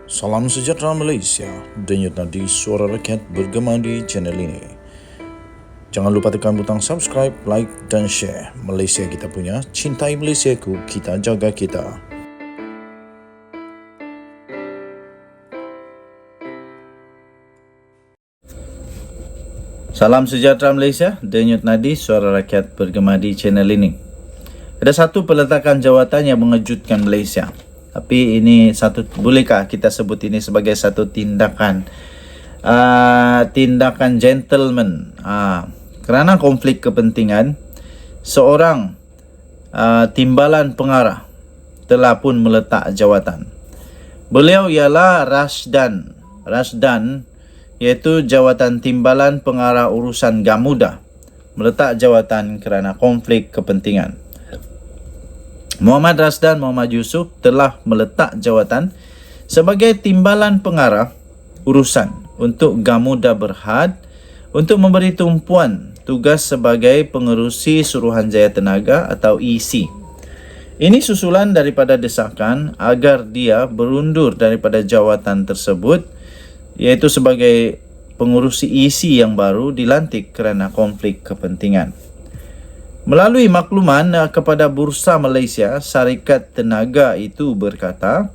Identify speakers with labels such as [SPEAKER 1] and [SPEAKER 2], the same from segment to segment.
[SPEAKER 1] Salam sejahtera Malaysia, denyut nadi suara rakyat bergema di channel ini. Jangan lupa tekan butang subscribe, like dan share. Malaysia kita punya, cintai Malaysiaku, kita jaga kita.
[SPEAKER 2] Salam sejahtera Malaysia, denyut nadi suara rakyat bergema di channel ini. Ada satu peletakan jawatan yang mengejutkan Malaysia. Tapi ini bolehkah kita sebut ini sebagai satu tindakan gentleman? Kerana konflik kepentingan, seorang timbalan pengarah telah pun meletak jawatan. Beliau ialah Rasdan, iaitu jawatan timbalan pengarah urusan Gamuda, meletak jawatan kerana konflik kepentingan. Muhammad Rasdan Muhammad Yusof telah meletak jawatan sebagai timbalan pengarah urusan untuk Gamuda Berhad untuk memberi tumpuan tugas sebagai pengerusi Suruhanjaya Tenaga atau EC. Ini susulan daripada desakan agar dia berundur daripada jawatan tersebut, iaitu sebagai pengerusi EC yang baru dilantik kerana konflik kepentingan. Melalui makluman kepada Bursa Malaysia, Syarikat Tenaga itu berkata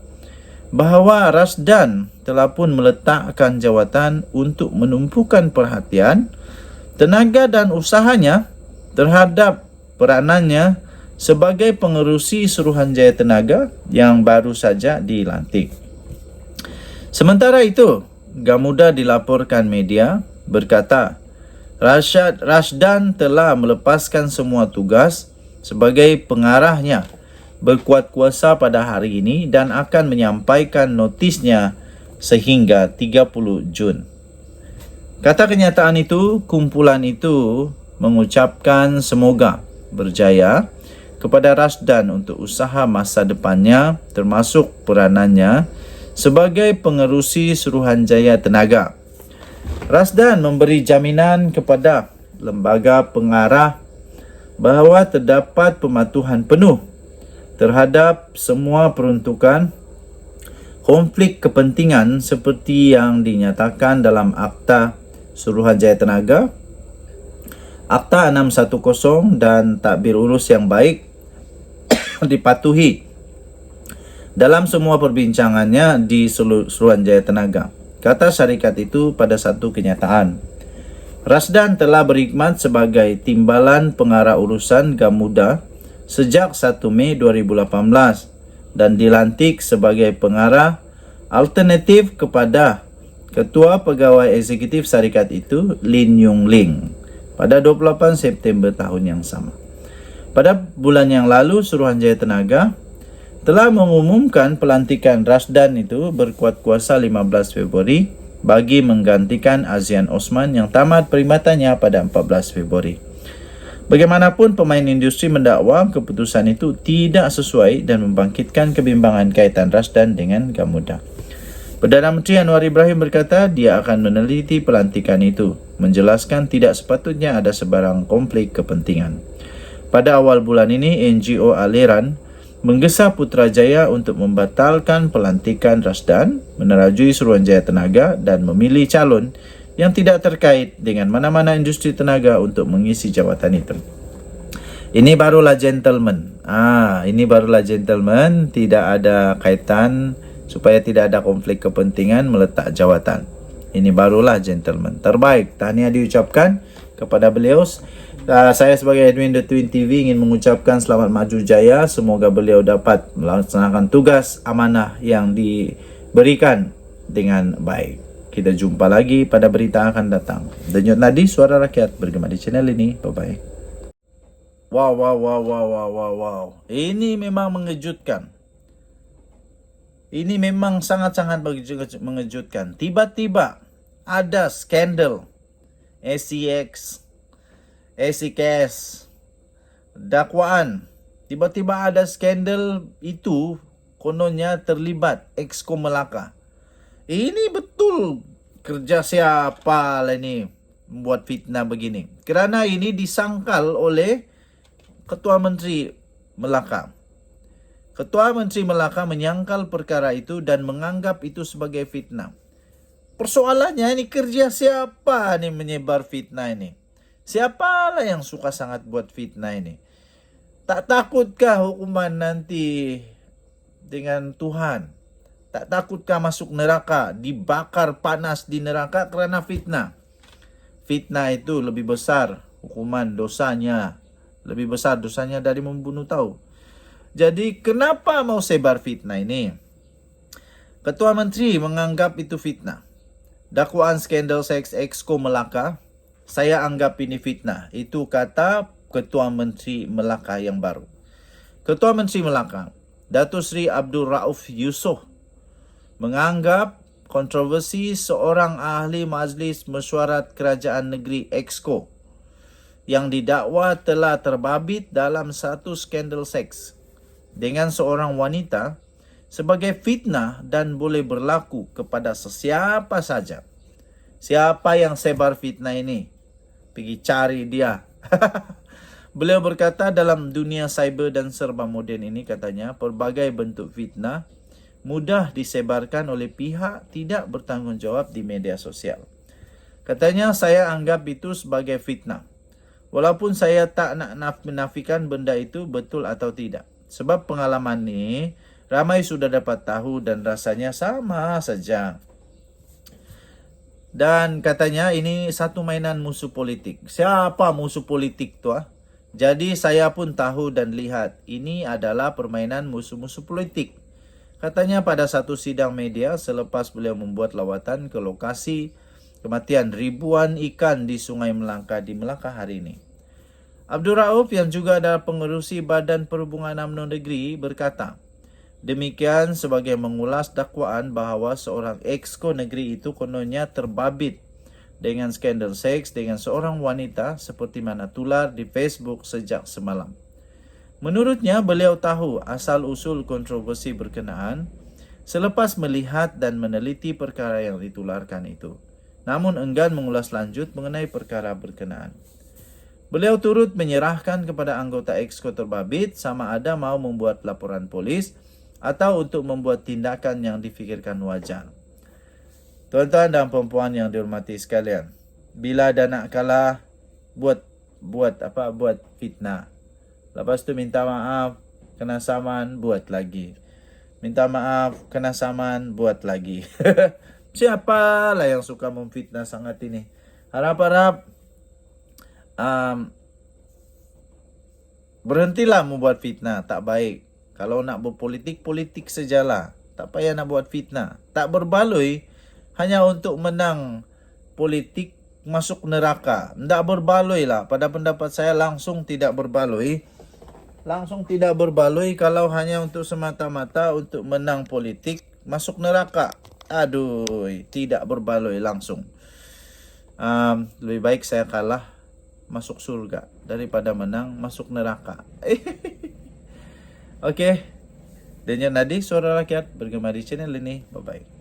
[SPEAKER 2] bahawa Rasdan telah pun meletakkan jawatan untuk menumpukan perhatian tenaga dan usahanya terhadap peranannya sebagai pengerusi Suruhanjaya Tenaga yang baru saja dilantik. Sementara itu, Gamuda dilaporkan media berkata Rasdan telah melepaskan semua tugas sebagai pengarahnya berkuat kuasa pada hari ini dan akan menyampaikan notisnya sehingga 30 Jun. Kata kenyataan itu, kumpulan itu mengucapkan semoga berjaya kepada Rasdan untuk usaha masa depannya termasuk peranannya sebagai pengerusi Suruhanjaya Tenaga. Rasdan memberi jaminan kepada lembaga pengarah bahawa terdapat pematuhan penuh terhadap semua peruntukan konflik kepentingan seperti yang dinyatakan dalam Akta Suruhanjaya Tenaga, Akta 610 dan Tadbir Urus yang baik dipatuhi dalam semua perbincangannya di Suruhanjaya Tenaga. Kata syarikat itu pada satu kenyataan. Rasdan telah berkhidmat sebagai timbalan pengarah urusan Gamuda sejak 1 Mei 2018 dan dilantik sebagai pengarah alternatif kepada Ketua Pegawai Eksekutif syarikat itu, Lin Yung Ling, pada 28 September tahun yang sama. Pada bulan yang lalu, Suruhanjaya Tenaga telah mengumumkan pelantikan Rasdan itu berkuat kuasa 15 Februari bagi menggantikan Azian Osman yang tamat perkhidmatannya pada 14 Februari. Bagaimanapun, pemain industri mendakwa keputusan itu tidak sesuai dan membangkitkan kebimbangan kaitan Rasdan dengan Gamuda. Perdana Menteri Anwar Ibrahim berkata dia akan meneliti pelantikan itu, menjelaskan tidak sepatutnya ada sebarang konflik kepentingan. Pada awal bulan ini, NGO Aliran menggesa Putrajaya untuk membatalkan pelantikan Rasdan, menerajui Suruhanjaya Tenaga dan memilih calon yang tidak terkait dengan mana-mana industri tenaga untuk mengisi jawatan itu. Ini barulah gentleman. Ini barulah gentleman, tidak ada kaitan supaya tidak ada konflik kepentingan meletak jawatan. Ini barulah gentleman. Terbaik, tahniah diucapkan kepada beliau. Saya sebagai admin The Twin TV ingin mengucapkan selamat maju jaya. Semoga beliau dapat melaksanakan tugas amanah yang diberikan dengan baik. Kita jumpa lagi pada berita akan datang. Denyut nadi suara rakyat bergema di channel ini. Bye-bye. Wow. Ini memang mengejutkan. Ini memang sangat-sangat mengejutkan. Tiba-tiba ada skandal SECS, dakwaan. Tiba-tiba ada skandal itu kononnya terlibat Exco Melaka. Ini betul kerja siapa lah ini membuat fitnah begini. Kerana ini disangkal oleh Ketua Menteri Melaka. Ketua Menteri Melaka menyangkal perkara itu dan menganggap itu sebagai fitnah. Persoalannya ini kerja siapa nih menyebar fitnah ini? Siapalah yang suka sangat buat fitnah ini? Tak takutkah hukuman nanti dengan Tuhan? Tak takutkah masuk neraka, dibakar panas di neraka kerana fitnah? Fitnah itu lebih besar hukuman dosanya. Lebih besar dosanya dari membunuh tahu. Jadi kenapa mau sebar fitnah ini? Ketua Menteri menganggap itu fitnah. Dakwaan skandal seks Exco Melaka, saya anggap ini fitnah. Itu kata Ketua Menteri Melaka yang baru. Ketua Menteri Melaka, Datuk Seri Abdul Rauf Yusof, menganggap kontroversi seorang ahli Majlis Mesyuarat Kerajaan Negeri Exco yang didakwa telah terbabit dalam satu skandal seks dengan seorang wanita sebagai fitnah dan boleh berlaku kepada sesiapa saja. Siapa yang sebar fitnah ini? Pergi cari dia. Beliau berkata dalam dunia cyber dan serba moden ini katanya pelbagai bentuk fitnah mudah disebarkan oleh pihak tidak bertanggungjawab di media sosial. Katanya saya anggap itu sebagai fitnah. Walaupun saya tak nak menafikan benda itu betul atau tidak. Sebab pengalaman ni ramai sudah dapat tahu dan rasanya sama saja. Dan katanya ini satu mainan musuh politik. Siapa musuh politik tu? Jadi saya pun tahu dan lihat ini adalah permainan musuh-musuh politik. Katanya pada satu sidang media selepas beliau membuat lawatan ke lokasi kematian ribuan ikan di Sungai Melaka di Melaka hari ini. Abdul Rauf yang juga adalah pengerusi Badan Perhubungan UMNO Negeri berkata, demikian sebagai mengulas dakwaan bahawa seorang exco negeri itu kononnya terbabit dengan skandal seks dengan seorang wanita seperti mana tular di Facebook sejak semalam. Menurutnya, beliau tahu asal-usul kontroversi berkenaan selepas melihat dan meneliti perkara yang ditularkan itu. Namun enggan mengulas lanjut mengenai perkara berkenaan. Beliau turut menyerahkan kepada anggota exco terbabit sama ada mau membuat laporan polis atau untuk membuat tindakan yang difikirkan wajar. Tuan-tuan dan puan-puan yang dihormati sekalian, bila dah nak kalah buat fitnah. Lepas tu minta maaf, kena saman, buat lagi. Minta maaf, kena saman, buat lagi. Siapalah yang suka memfitnah sangat ini? Harap-harap berhentilah membuat fitnah, tak baik. Kalau nak berpolitik, politik sajalah. Tak payah nak buat fitnah. Tak berbaloi hanya untuk menang politik masuk neraka. Tak berbaloi lah. Pada pendapat saya langsung tidak berbaloi. Langsung tidak berbaloi kalau hanya untuk semata-mata untuk menang politik masuk neraka. Aduh, tidak berbaloi langsung. Lebih baik saya kalah masuk surga daripada menang masuk neraka. Okey. Daniel Nadi, Suara Rakyat bergema di channel ini. Bye-bye.